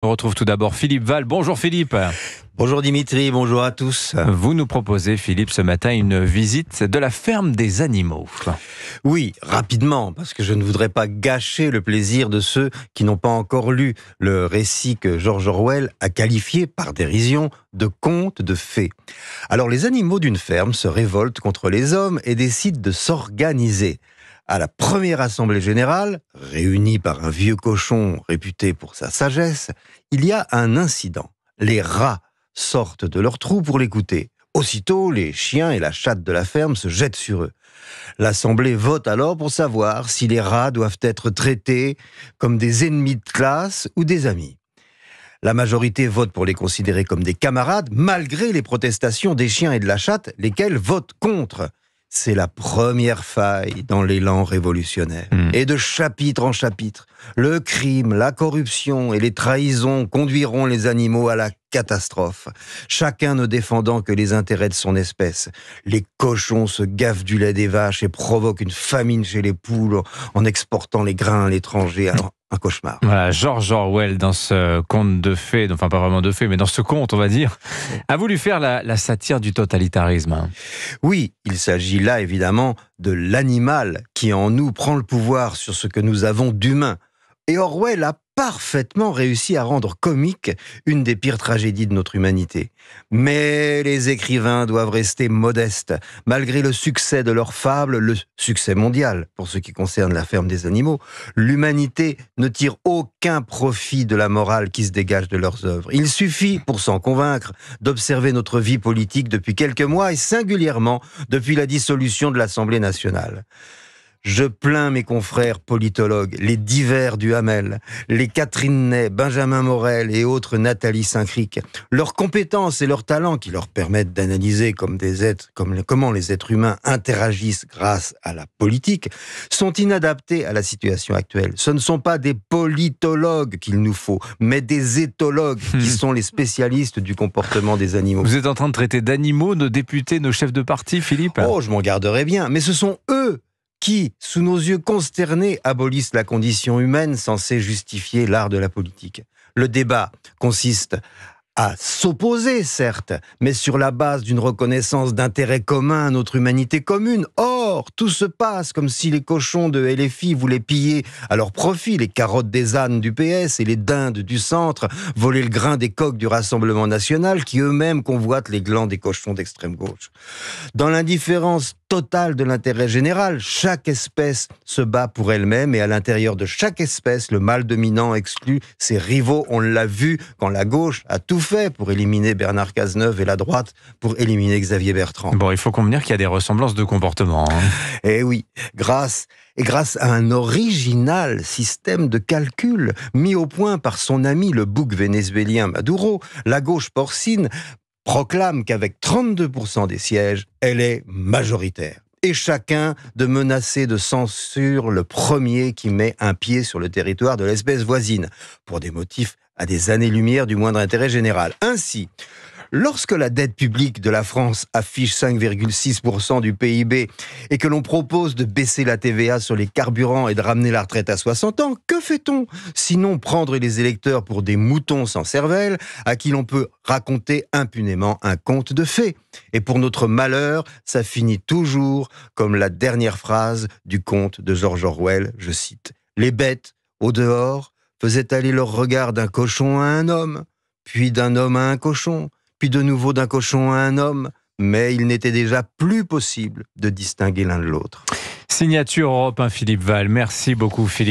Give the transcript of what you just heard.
On retrouve tout d'abord Philippe Val. Bonjour Philippe. Bonjour Dimitri, bonjour à tous. Vous nous proposez, Philippe, ce matin une visite de la ferme des animaux. Oui, rapidement, parce que je ne voudrais pas gâcher le plaisir de ceux qui n'ont pas encore lu le récit que George Orwell a qualifié par dérision de conte de fées. Alors les animaux d'une ferme se révoltent contre les hommes et décident de s'organiser. À la première assemblée générale, réunie par un vieux cochon réputé pour sa sagesse, il y a un incident. Les rats sortent de leur trou pour l'écouter. Aussitôt, les chiens et la chatte de la ferme se jettent sur eux. L'assemblée vote alors pour savoir si les rats doivent être traités comme des ennemis de classe ou des amis. La majorité vote pour les considérer comme des camarades, malgré les protestations des chiens et de la chatte, lesquels votent contre. C'est la première faille dans l'élan révolutionnaire. Et de chapitre en chapitre, le crime, la corruption et les trahisons conduiront les animaux à la catastrophe, chacun ne défendant que les intérêts de son espèce. Les cochons se gavent du lait des vaches et provoquent une famine chez les poules en exportant les grains à l'étranger. Un cauchemar. Voilà, George Orwell, dans ce conte de fées, enfin pas vraiment de fées, mais dans ce conte, on va dire, a voulu faire la satire du totalitarisme. Oui, il s'agit là évidemment de l'animal qui en nous prend le pouvoir sur ce que nous avons d'humain. Et Orwell a parfaitement réussi à rendre comique une des pires tragédies de notre humanité. Mais les écrivains doivent rester modestes. Malgré le succès de leurs fables, le succès mondial pour ce qui concerne la ferme des animaux, l'humanité ne tire aucun profit de la morale qui se dégage de leurs œuvres. Il suffit, pour s'en convaincre, d'observer notre vie politique depuis quelques mois et singulièrement depuis la dissolution de l'Assemblée nationale. Je plains mes confrères politologues, les divers du Hamel, les Catherine Ney, Benjamin Morel et autres Nathalie Saint-Cric. Leurs compétences et leurs talents qui leur permettent d'analyser comment les êtres humains interagissent grâce à la politique sont inadaptés à la situation actuelle. Ce ne sont pas des politologues qu'il nous faut, mais des éthologues qui sont les spécialistes du comportement des animaux. Vous êtes en train de traiter d'animaux nos députés, nos chefs de parti, Philippe ? Oh, je m'en garderai bien, mais ce sont eux qui, sous nos yeux consternés, abolissent la condition humaine censée justifier l'art de la politique. Le débat consiste à s'opposer, certes, mais sur la base d'une reconnaissance d'intérêt commun à notre humanité commune. Or, tout se passe comme si les cochons de LFI voulaient piller à leur profit les carottes des ânes du PS et les dindes du centre, voler le grain des coqs du Rassemblement national qui eux-mêmes convoitent les glands des cochons d'extrême gauche. Dans l'indifférence totale de l'intérêt général, chaque espèce se bat pour elle-même et à l'intérieur de chaque espèce, le mâle dominant exclut ses rivaux. On l'a vu quand la gauche a tout fait pour éliminer Bernard Cazeneuve et la droite pour éliminer Xavier Bertrand. Bon, il faut convenir qu'il y a des ressemblances de comportement. Eh oui, grâce à un original système de calcul mis au point par son ami le bouc vénézuélien Maduro, la gauche porcine proclame qu'avec 32% des sièges, elle est majoritaire. Et chacun de menacer de censure le premier qui met un pied sur le territoire de l'espèce voisine, pour des motifs à des années-lumière du moindre intérêt général. Ainsi, lorsque la dette publique de la France affiche 5,6% du PIB et que l'on propose de baisser la TVA sur les carburants et de ramener la retraite à 60 ans, que fait-on ? Sinon prendre les électeurs pour des moutons sans cervelle à qui l'on peut raconter impunément un conte de fées. Et pour notre malheur, ça finit toujours comme la dernière phrase du conte de George Orwell, je cite « Les bêtes, au dehors, faisaient aller leur regard d'un cochon à un homme, puis d'un homme à un cochon, puis de nouveau d'un cochon à un homme, mais il n'était déjà plus possible de distinguer l'un de l'autre. » Signature Europe 1, Philippe Val. Merci beaucoup, Philippe.